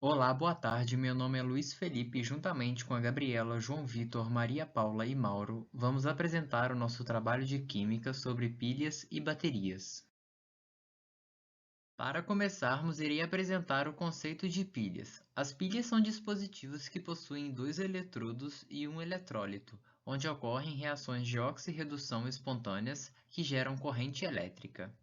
Olá, boa tarde. Meu nome é Luiz Felipe e, juntamente com a Gabriela, João Vitor, Maria Paula e Mauro, vamos apresentar o nosso trabalho de Química sobre pilhas e baterias. Para começarmos, irei apresentar o conceito de pilhas. As pilhas são dispositivos que possuem dois eletrodos e um eletrólito, onde ocorrem reações de oxirredução espontâneas que geram corrente elétrica.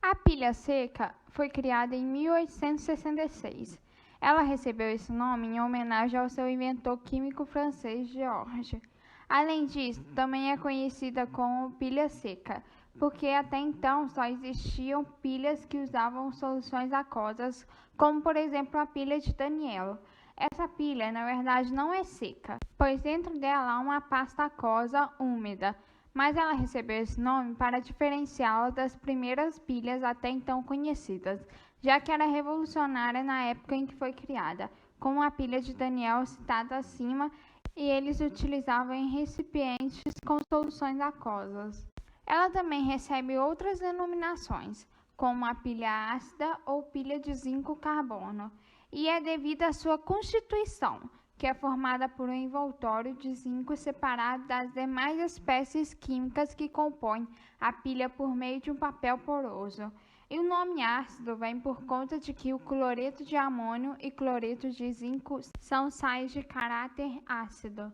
A pilha seca foi criada em 1866. Ela recebeu esse nome em homenagem ao seu inventor químico francês Georges. Além disso, também é conhecida como pilha seca, porque até então só existiam pilhas que usavam soluções aquosas, como por exemplo a pilha de Daniel. Essa pilha, na verdade, não é seca, pois dentro dela há uma pasta aquosa úmida, mas ela recebeu esse nome para diferenciá-la das primeiras pilhas até então conhecidas, já que era revolucionária na época em que foi criada, como a pilha de Daniel citada acima, e eles utilizavam em recipientes com soluções aquosas. Ela também recebe outras denominações, como a pilha ácida ou pilha de zinco-carbono, e é devido à sua constituição, que é formada por um envoltório de zinco separado das demais espécies químicas que compõem a pilha por meio de um papel poroso. E o nome ácido vem por conta de que o cloreto de amônio e cloreto de zinco são sais de caráter ácido.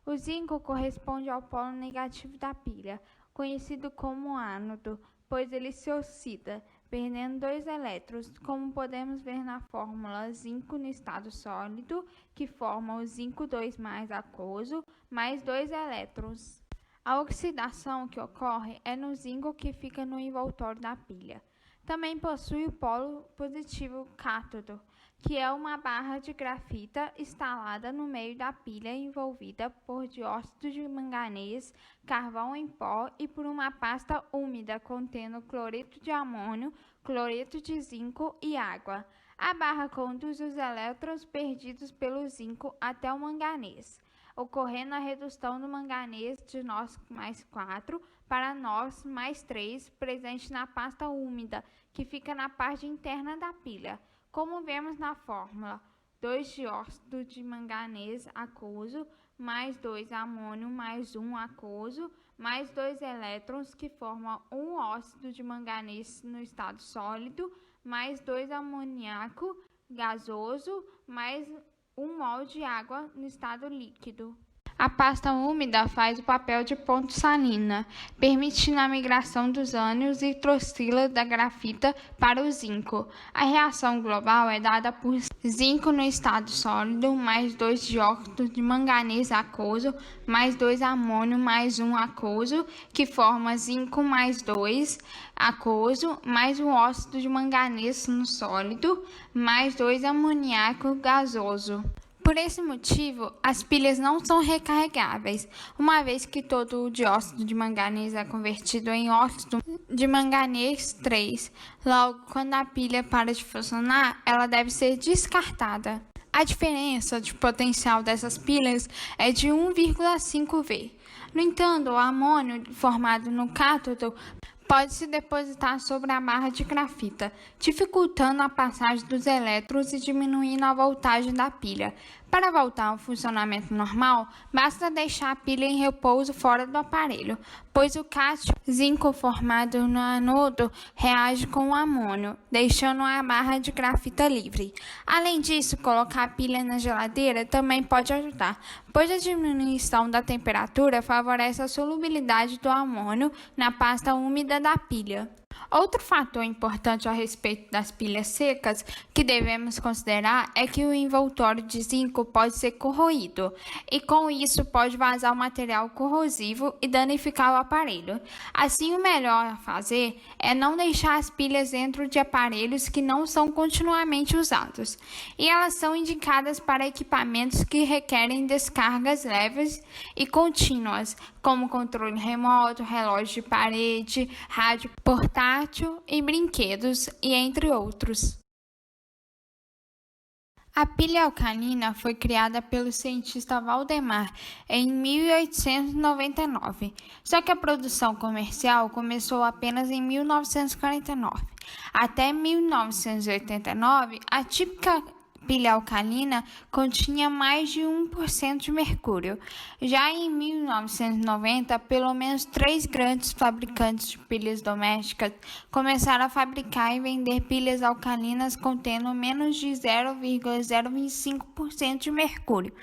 O zinco corresponde ao polo negativo da pilha, conhecido como ánodo, pois ele se oxida, perdendo 2 elétrons, como podemos ver na fórmula zinco no estado sólido, que forma o zinco 2 aquoso, mais 2 elétrons. A oxidação que ocorre é no zinco que fica no envoltório da pilha. Também possui o polo positivo cátodo, que é uma barra de grafita instalada no meio da pilha envolvida por dióxido de manganês, carvão em pó e por uma pasta úmida contendo cloreto de amônio, cloreto de zinco e água. A barra conduz os elétrons perdidos pelo zinco até o manganês, ocorrendo a redução do manganês de NO mais 4 para NO mais 3 presente na pasta úmida, que fica na parte interna da pilha, como vemos na fórmula: 2 dióxido de manganês aquoso, mais 2 amônio mais 1 aquoso, mais 2 elétrons que formam 1 óxido de manganês no estado sólido, mais 2 amoníaco gasoso, mais 1 mol de água no estado líquido. A pasta úmida faz o papel de ponto salina, permitindo a migração dos ânions e hidroxila da grafita para o zinco. A reação global é dada por zinco no estado sólido, mais 2 dióxido de manganês aquoso, mais 2 amônio mais 1 aquoso, que forma zinco mais 2 aquoso, mais um óxido de manganês no sólido, mais 2 amoníaco gasoso. Por esse motivo, as pilhas não são recarregáveis, uma vez que todo o dióxido de manganês é convertido em óxido de manganês 3. Logo, quando a pilha para de funcionar, ela deve ser descartada. A diferença de potencial dessas pilhas é de 1,5 V. No entanto, o amônio formado no cátodo pode se depositar sobre a barra de grafita, dificultando a passagem dos elétrons e diminuindo a voltagem da pilha. Para voltar ao funcionamento normal, basta deixar a pilha em repouso fora do aparelho, pois o cátion zinco formado no anodo reage com o amônio, deixando a barra de grafita livre. Além disso, colocar a pilha na geladeira também pode ajudar, pois a diminuição da temperatura favorece a solubilidade do amônio na pasta úmida da pilha. Outro fator importante a respeito das pilhas secas que devemos considerar é que o envoltório de zinco pode ser corroído e com isso pode vazar o material corrosivo e danificar o aparelho. Assim, o melhor a fazer é não deixar as pilhas dentro de aparelhos que não são continuamente usados, e elas são indicadas para equipamentos que requerem descargas leves e contínuas, como controle remoto, relógio de parede, rádio portátil e brinquedos, e entre outros. A pilha alcalina foi criada pelo cientista Valdemar em 1899, só que a produção comercial começou apenas em 1949. Até 1989, a típica pilha alcalina continha mais de 1% de mercúrio. Já em 1990, pelo menos 3 grandes fabricantes de pilhas domésticas começaram a fabricar e vender pilhas alcalinas contendo menos de 0,025% de mercúrio.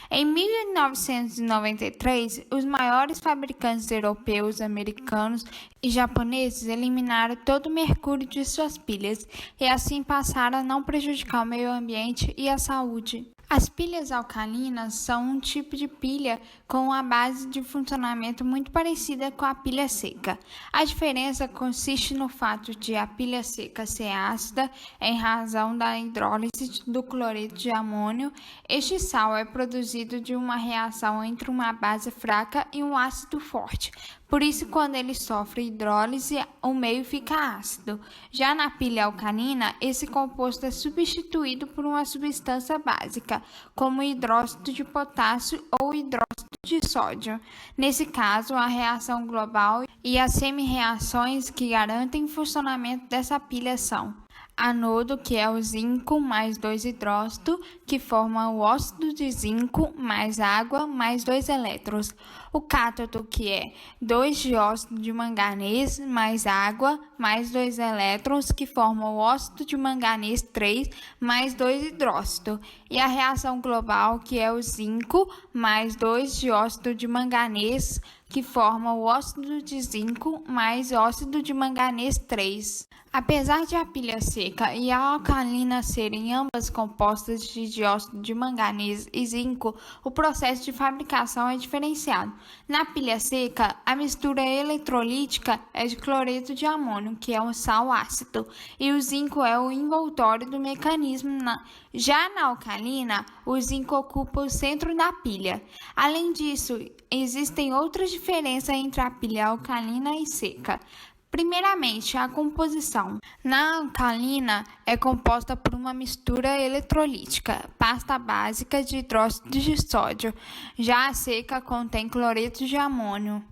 Em 1993, os maiores fabricantes europeus, americanos e japoneses eliminaram todo o mercúrio de suas pilhas e assim passaram a não prejudicar o meio ambiente e a saúde. As pilhas alcalinas são um tipo de pilha com uma base de funcionamento muito parecida com a pilha seca. A diferença consiste no fato de a pilha seca ser ácida em razão da hidrólise do cloreto de amônio. Este sal é produzido de uma reação entre uma base fraca e um ácido forte. Por isso, quando ele sofre hidrólise, o meio fica ácido. Já na pilha alcalina, esse composto é substituído por uma substância básica, como hidróxido de potássio ou hidróxido de sódio. Nesse caso, a reação global e as semi-reações que garantem o funcionamento dessa pilha são: anodo, que é o zinco mais 2 hidróxido, que forma o óxido de zinco mais água mais 2 elétrons. O cátodo, que é 2 dióxido de manganês mais água mais 2 elétrons, que forma o óxido de manganês 3 mais 2 hidróxido. E a reação global, que é o zinco mais 2 dióxido de manganês, que forma o óxido de zinco mais óxido de manganês 3. Apesar de a pilha seca e a alcalina serem ambas compostas de dióxido de manganês e zinco, o processo de fabricação é diferenciado. Na pilha seca, a mistura eletrolítica é de cloreto de amônio, que é um sal ácido, e o zinco é o envoltório do mecanismo. Já na alcalina, o zinco ocupa o centro da pilha. Além disso, existem outras diferenças entre a pilha alcalina e seca. Primeiramente, a composição. Na alcalina é composta por uma mistura eletrolítica, pasta básica de hidróxido de sódio. Já a seca contém cloreto de amônio.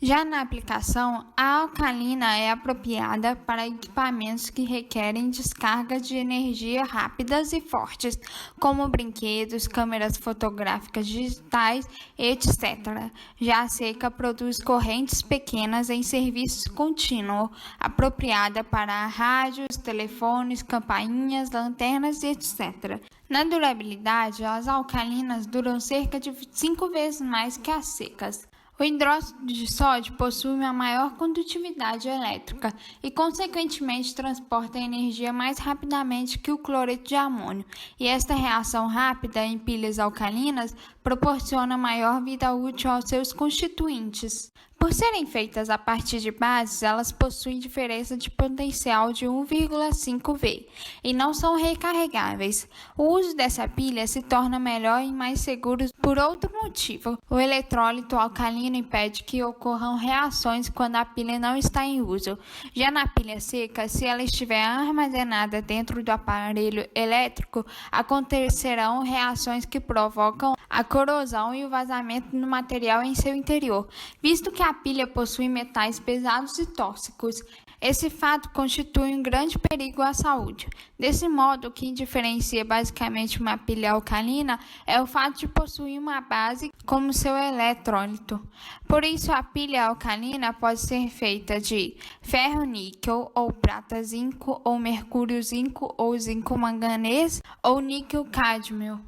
Já na aplicação, a alcalina é apropriada para equipamentos que requerem descargas de energia rápidas e fortes, como brinquedos, câmeras fotográficas digitais, etc. Já a seca produz correntes pequenas em serviço contínuo, apropriada para rádios, telefones, campainhas, lanternas, etc. Na durabilidade, as alcalinas duram cerca de 5 vezes mais que as secas. O hidróxido de sódio possui uma maior condutividade elétrica e, consequentemente, transporta energia mais rapidamente que o cloreto de amônio, e esta reação rápida em pilhas alcalinas proporciona maior vida útil aos seus constituintes. Por serem feitas a partir de bases, elas possuem diferença de potencial de 1,5 V e não são recarregáveis. O uso dessa pilha se torna melhor e mais seguro por outro motivo. O eletrólito alcalino impede que ocorram reações quando a pilha não está em uso. Já na pilha seca, se ela estiver armazenada dentro do aparelho elétrico, acontecerão reações que provocam a corrosão e o vazamento do material em seu interior, visto que a pilha possui metais pesados e tóxicos. Esse fato constitui um grande perigo à saúde. Desse modo, o que diferencia basicamente uma pilha alcalina é o fato de possuir uma base como seu eletrólito. Por isso, a pilha alcalina pode ser feita de ferro-níquel, ou prata-zinco, ou mercúrio-zinco, ou zinco-manganês, ou níquel-cádmio.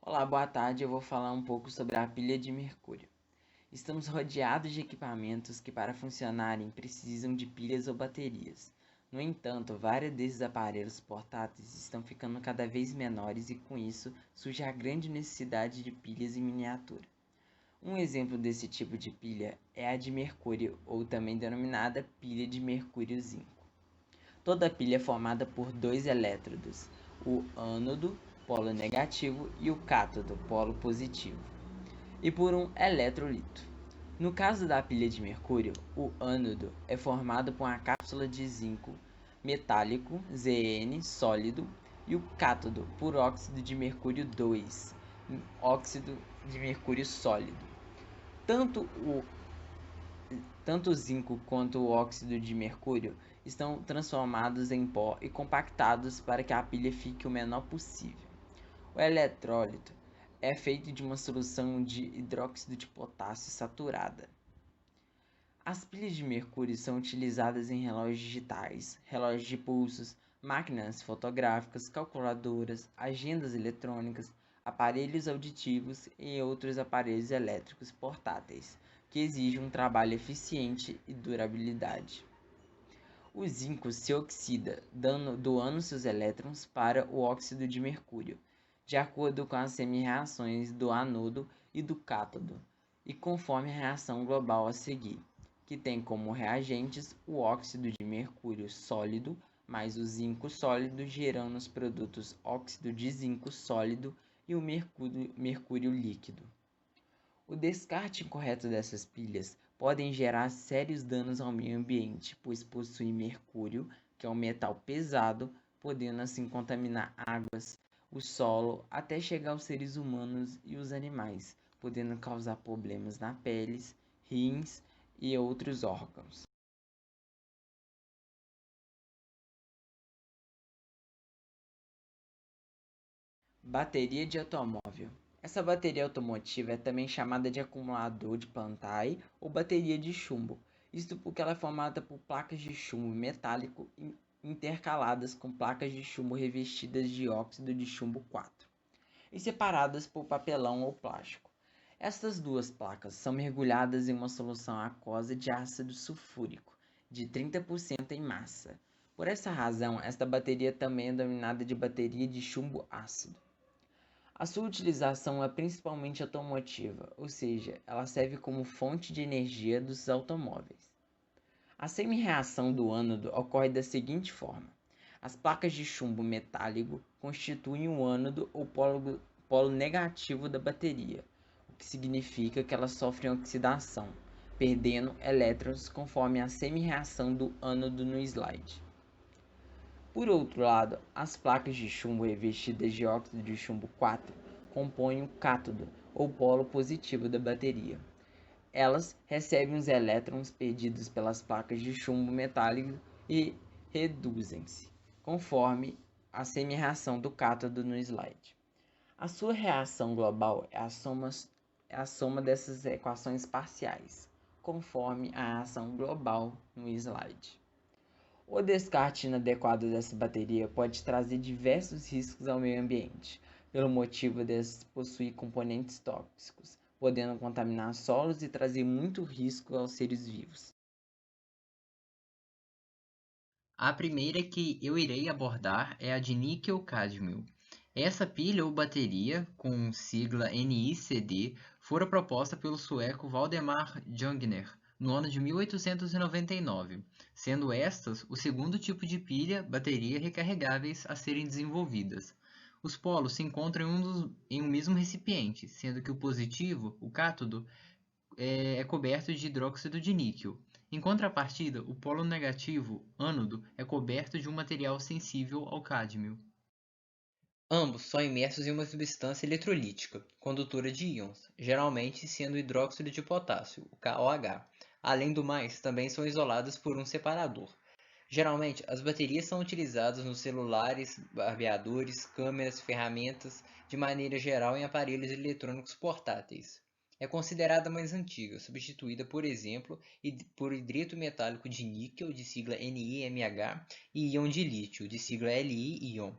Olá, boa tarde. Eu vou falar um pouco sobre a pilha de mercúrio. Estamos rodeados de equipamentos que, para funcionarem, precisam de pilhas ou baterias. No entanto, vários desses aparelhos portáteis estão ficando cada vez menores e, com isso, surge a grande necessidade de pilhas em miniatura. Um exemplo desse tipo de pilha é a de mercúrio, ou também denominada pilha de mercúrio-zinco. Toda pilha é formada por 2 elétrodos, o ânodo, polo negativo, e o cátodo, polo positivo, e por um eletrolito. No caso da pilha de mercúrio, o ânodo é formado por uma cápsula de zinco metálico, Zn, sólido, e o cátodo por óxido de mercúrio 2, óxido de mercúrio sólido. Tanto o tanto o zinco quanto o óxido de mercúrio estão transformados em pó e compactados para que a pilha fique o menor possível. O eletrólito é feito de uma solução de hidróxido de potássio saturada. As pilhas de mercúrio são utilizadas em relógios digitais, relógios de pulsos, máquinas fotográficas, calculadoras, agendas eletrônicas, aparelhos auditivos e outros aparelhos elétricos portáteis, que exigem um trabalho eficiente e durabilidade. O zinco se oxida, doando seus elétrons para o óxido de mercúrio, de acordo com as semi-reações do anodo e do cátodo, e conforme a reação global a seguir, que tem como reagentes o óxido de mercúrio sólido mais o zinco sólido, gerando os produtos óxido de zinco sólido e o mercúrio líquido. O descarte incorreto dessas pilhas podem gerar sérios danos ao meio ambiente, pois possuem mercúrio, que é um metal pesado, podendo assim contaminar águas, o solo, até chegar aos seres humanos e os animais, podendo causar problemas na pele, rins e outros órgãos. Bateria de automóvel. Essa bateria automotiva é também chamada de acumulador de Pantai ou bateria de chumbo, isto porque ela é formada por placas de chumbo metálico intercaladas com placas de chumbo revestidas de óxido de chumbo 4 e separadas por papelão ou plástico. Estas duas placas são mergulhadas em uma solução aquosa de ácido sulfúrico de 30% em massa. Por essa razão, esta bateria também é denominada de bateria de chumbo ácido. A sua utilização é principalmente automotiva, ou seja, ela serve como fonte de energia dos automóveis. A semi-reação do ânodo ocorre da seguinte forma: as placas de chumbo metálico constituem o ânodo ou polo negativo da bateria, o que significa que elas sofrem oxidação, perdendo elétrons conforme a semi-reação do ânodo no slide. Por outro lado, as placas de chumbo revestidas de óxido de chumbo 4 compõem o cátodo, ou polo positivo da bateria. Elas recebem os elétrons perdidos pelas placas de chumbo metálico e reduzem-se, conforme a semi-reação do cátodo no slide. A sua reação global é a soma dessas equações parciais, conforme a reação global no slide. O descarte inadequado dessa bateria pode trazer diversos riscos ao meio ambiente, pelo motivo de possuir componentes tóxicos, podendo contaminar solos e trazer muito risco aos seres vivos. A primeira que eu irei abordar é a de níquel-cádmio. Essa pilha ou bateria, com sigla NiCd, fora proposta pelo sueco Valdemar Jungner no ano de 1899, sendo estas o segundo tipo de pilha-bateria recarregáveis a serem desenvolvidas. Os polos se encontram em um mesmo recipiente, sendo que o positivo, o cátodo, é coberto de hidróxido de níquel. Em contrapartida, o polo negativo, ânodo, é coberto de um material sensível ao cádmio. Ambos são imersos em uma substância eletrolítica, condutora de íons, geralmente sendo o hidróxido de potássio, o KOH. Além do mais, também são isolados por um separador. Geralmente, as baterias são utilizadas nos celulares, barbeadores, câmeras, ferramentas, de maneira geral em aparelhos eletrônicos portáteis. É considerada mais antiga, substituída, por exemplo, por hidreto metálico de níquel, de sigla NiMH, e íon de lítio, de sigla Li-íon.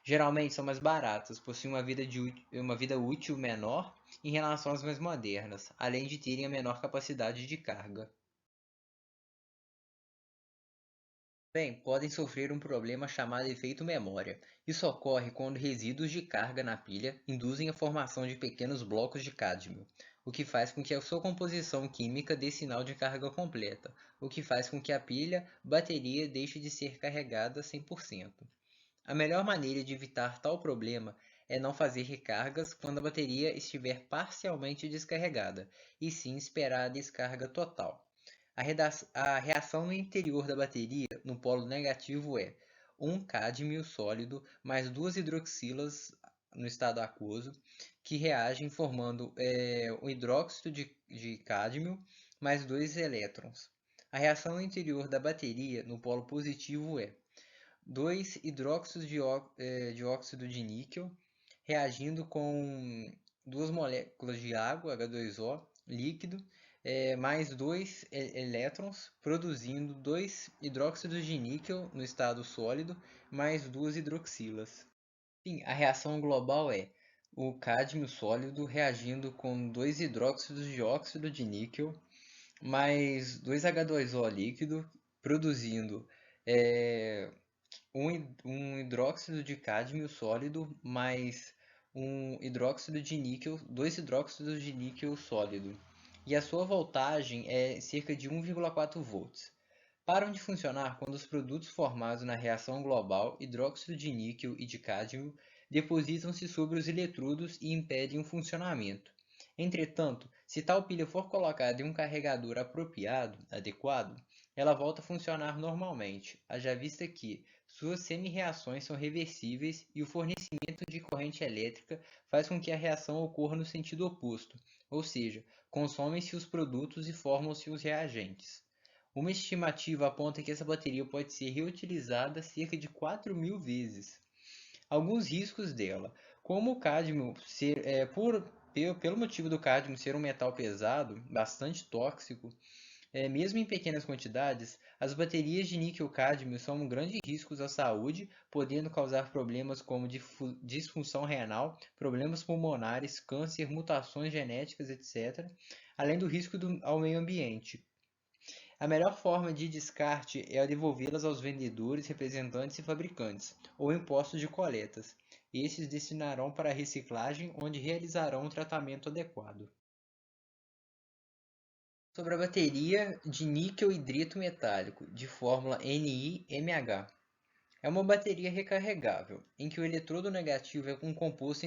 Geralmente são mais baratas, possuem uma vida útil menor em relação às mais modernas, além de terem a menor capacidade de carga. Bem, podem sofrer um problema chamado efeito memória. Isso ocorre quando resíduos de carga na pilha induzem a formação de pequenos blocos de cádmio, o que faz com que a sua composição química dê sinal de carga completa, o que faz com que a bateria deixe de ser carregada 100%. A melhor maneira de evitar tal problema é não fazer recargas quando a bateria estiver parcialmente descarregada, e sim esperar a descarga total. A reação no interior da bateria, no polo negativo, é um cádmio sólido mais duas hidroxilas no estado aquoso, que reagem formando o hidróxido de cádmio mais 2 elétrons. A reação interior da bateria no polo positivo é 2 hidróxidos de óxido de níquel reagindo com 2 moléculas de água, H2O, líquido, mais 2 elétrons, produzindo 2 hidróxidos de níquel no estado sólido, mais 2 hidroxilas. Sim, a reação global é o cádmio sólido reagindo com 2 hidróxidos de óxido de níquel, mais 2 H2O líquido, produzindo um hidróxido de cádmio sólido mais um hidróxido de níquel, 2 hidróxidos de níquel sólido. E a sua voltagem é cerca de 1,4 volts. Param de funcionar quando os produtos formados na reação global, hidróxido de níquel e de cádmio, depositam-se sobre os eletrodos e impedem o funcionamento. Entretanto, se tal pilha for colocada em um carregador adequado, ela volta a funcionar normalmente, haja vista que suas semi-reações são reversíveis e o fornecimento de corrente elétrica faz com que a reação ocorra no sentido oposto, ou seja, consomem-se os produtos e formam-se os reagentes. Uma estimativa aponta que essa bateria pode ser reutilizada cerca de 4.000 vezes. Alguns riscos dela, como o cádmio pelo motivo do cádmio ser um metal pesado, bastante tóxico, mesmo em pequenas quantidades, as baterias de níquel-cádmio são um grande risco à saúde, podendo causar problemas como disfunção renal, problemas pulmonares, câncer, mutações genéticas, etc., além do risco ao meio ambiente. A melhor forma de descarte é devolvê-las aos vendedores, representantes e fabricantes, ou em postos de coletas. Estes destinarão para a reciclagem, onde realizarão um tratamento adequado. Sobre a bateria de níquel hidrito metálico, de fórmula NiMH. É uma bateria recarregável, em que o eletrodo negativo é um composto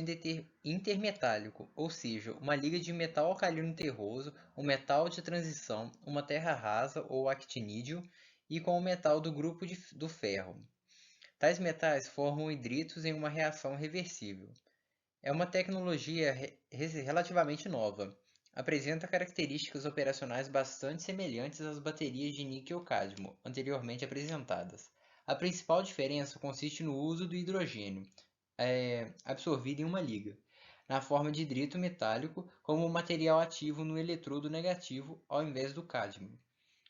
intermetálico, ou seja, uma liga de metal alcalino terroso, um metal de transição, uma terra rasa ou actinídeo, e com o metal do grupo do ferro. Tais metais formam hidritos em uma reação reversível. É uma tecnologia relativamente nova. Apresenta características operacionais bastante semelhantes às baterias de níquel-cádmio anteriormente apresentadas. A principal diferença consiste no uso do hidrogênio, absorvido em uma liga, na forma de hidrito metálico, como material ativo no eletrodo negativo ao invés do cádmio.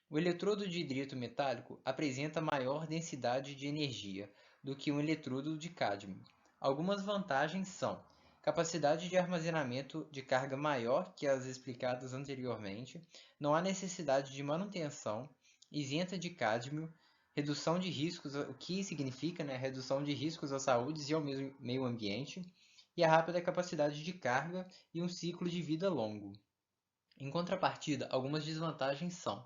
O eletrodo de hidrito metálico apresenta maior densidade de energia do que um eletrodo de cádmio. Algumas vantagens são capacidade de armazenamento de carga maior que as explicadas anteriormente, não há necessidade de manutenção, isenta de cádmio, redução de riscos, o que significa redução de riscos à saúde e ao meio ambiente, e a rápida capacidade de carga e um ciclo de vida longo. Em contrapartida, algumas desvantagens são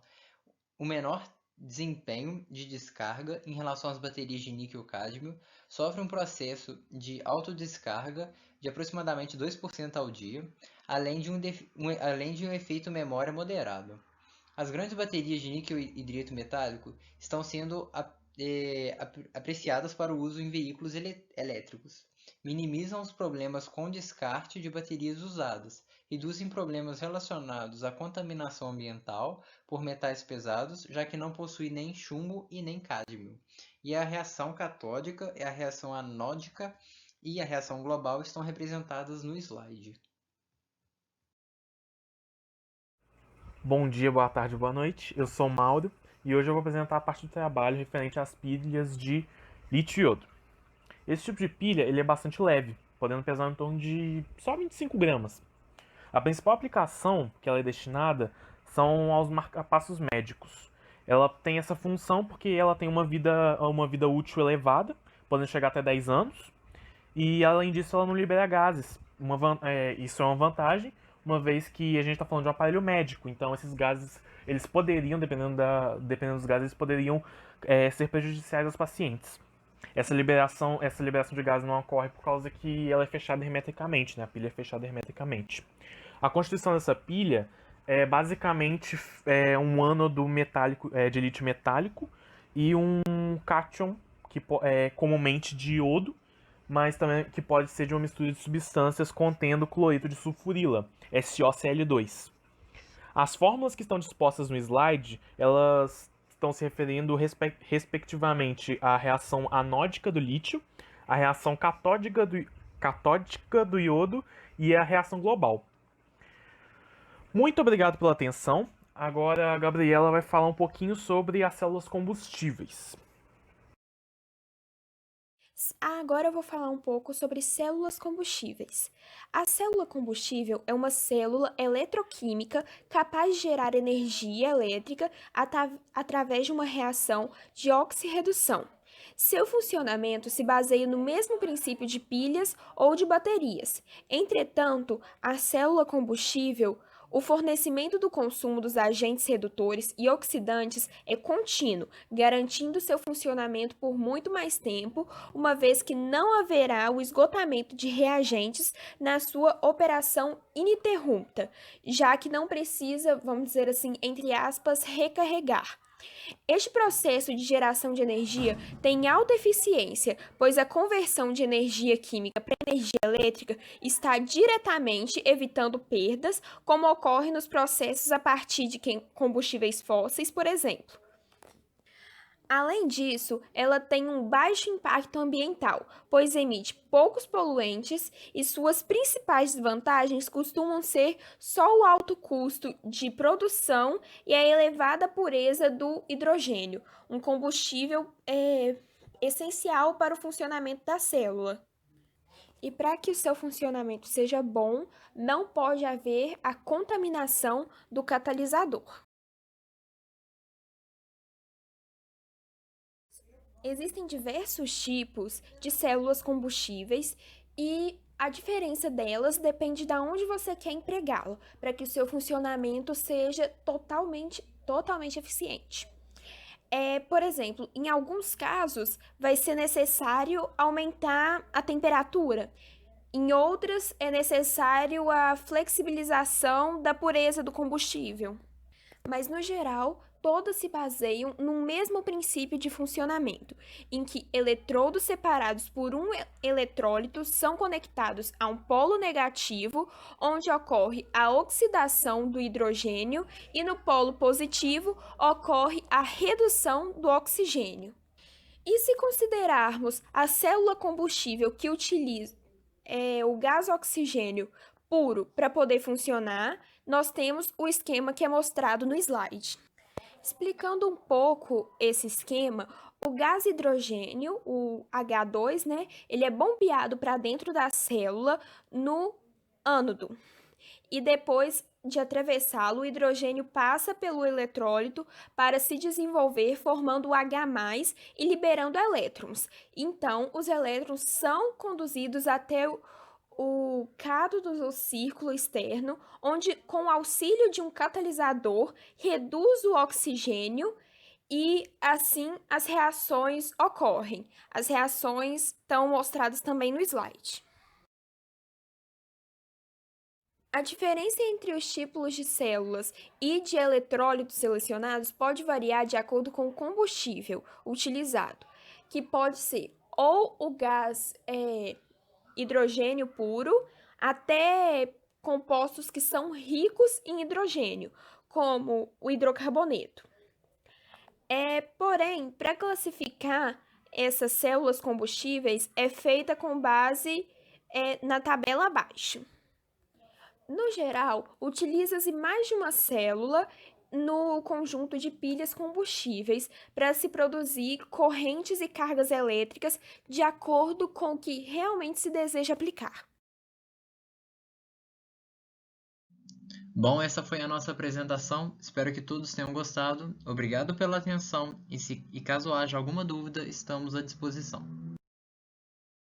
o menor desempenho de descarga em relação às baterias de níquel-cádmio, sofre um processo de autodescarga de aproximadamente 2% ao dia, além de um efeito memória moderado. As grandes baterias de níquel hidrito metálico estão sendo apreciadas para o uso em veículos elétricos. Minimizam os problemas com descarte de baterias usadas, reduzem problemas relacionados à contaminação ambiental por metais pesados, já que não possui nem chumbo e nem cádmio. E a reação catódica, a reação anódica e a reação global estão representadas no slide. Bom dia, boa tarde, boa noite. Eu sou o Mauro e hoje eu vou apresentar a parte do trabalho referente às pilhas de lítio e iodo. Esse tipo de pilha ele é bastante leve, podendo pesar em torno de só 25 gramas. A principal aplicação que ela é destinada são aos marcapassos médicos. Ela tem essa função porque ela tem uma vida útil elevada, podendo chegar até 10 anos, e além disso ela não libera gases. Isso é uma vantagem, uma vez que a gente está falando de um aparelho médico, então esses gases, eles poderiam, dependendo dos gases, eles poderiam ser prejudiciais aos pacientes. Essa liberação de gases não ocorre por causa que ela é fechada hermeticamente, né? A pilha é fechada hermeticamente. A constituição dessa pilha é basicamente um ânodo de lítio metálico e um cátion, que é comumente de iodo, mas também que pode ser de uma mistura de substâncias contendo cloreto de sulfurila, SOCl2. As fórmulas que estão dispostas no slide, elas estão se referindo respectivamente à reação anódica do lítio, a reação catódica do iodo e a reação global. Muito obrigado pela atenção. Agora a Gabriela vai falar um pouquinho sobre as células combustíveis. Agora eu vou falar um pouco sobre células combustíveis. A célula combustível é uma célula eletroquímica capaz de gerar energia elétrica através de uma reação de oxirredução. Seu funcionamento se baseia no mesmo princípio de pilhas ou de baterias. Entretanto, a célula combustível, o fornecimento do consumo dos agentes redutores e oxidantes é contínuo, garantindo seu funcionamento por muito mais tempo, uma vez que não haverá o esgotamento de reagentes na sua operação ininterrupta, já que não precisa, vamos dizer assim, entre aspas, recarregar. Este processo de geração de energia tem alta eficiência, pois a conversão de energia química para energia elétrica está diretamente evitando perdas, como ocorre nos processos a partir de combustíveis fósseis, por exemplo. Além disso, ela tem um baixo impacto ambiental, pois emite poucos poluentes e suas principais desvantagens costumam ser só o alto custo de produção e a elevada pureza do hidrogênio, um combustível essencial para o funcionamento da célula. E para que o seu funcionamento seja bom, não pode haver a contaminação do catalisador. Existem diversos tipos de células combustíveis e a diferença delas depende de onde você quer empregá-la, para que o seu funcionamento seja totalmente eficiente. Por exemplo, em alguns casos, vai ser necessário aumentar a temperatura. Em outras, é necessário a flexibilização da pureza do combustível. Mas, no geral, todas se baseiam no mesmo princípio de funcionamento, em que eletrodos separados por um eletrólito são conectados a um polo negativo, onde ocorre a oxidação do hidrogênio, e no polo positivo ocorre a redução do oxigênio. E se considerarmos a célula combustível que utiliza o gás oxigênio puro para poder funcionar, nós temos o esquema que é mostrado no slide. Explicando um pouco esse esquema, o gás hidrogênio, o H2, ele é bombeado para dentro da célula no ânodo. E depois de atravessá-lo, o hidrogênio passa pelo eletrólito para se desenvolver, formando o H+, e liberando elétrons. Então, os elétrons são conduzidos até o cátodo do círculo externo, onde, com o auxílio de um catalisador, reduz o oxigênio e, assim, as reações ocorrem. As reações estão mostradas também no slide. A diferença entre os tipos de células e de eletrólitos selecionados pode variar de acordo com o combustível utilizado, que pode ser ou o gás hidrogênio puro, até compostos que são ricos em hidrogênio, como o hidrocarboneto. Porém, para classificar essas células combustíveis, é feita com base na tabela abaixo. No geral, utiliza-se mais de uma célula no conjunto de pilhas combustíveis para se produzir correntes e cargas elétricas de acordo com o que realmente se deseja aplicar. Bom, essa foi a nossa apresentação. Espero que todos tenham gostado. Obrigado pela atenção e caso haja alguma dúvida, estamos à disposição.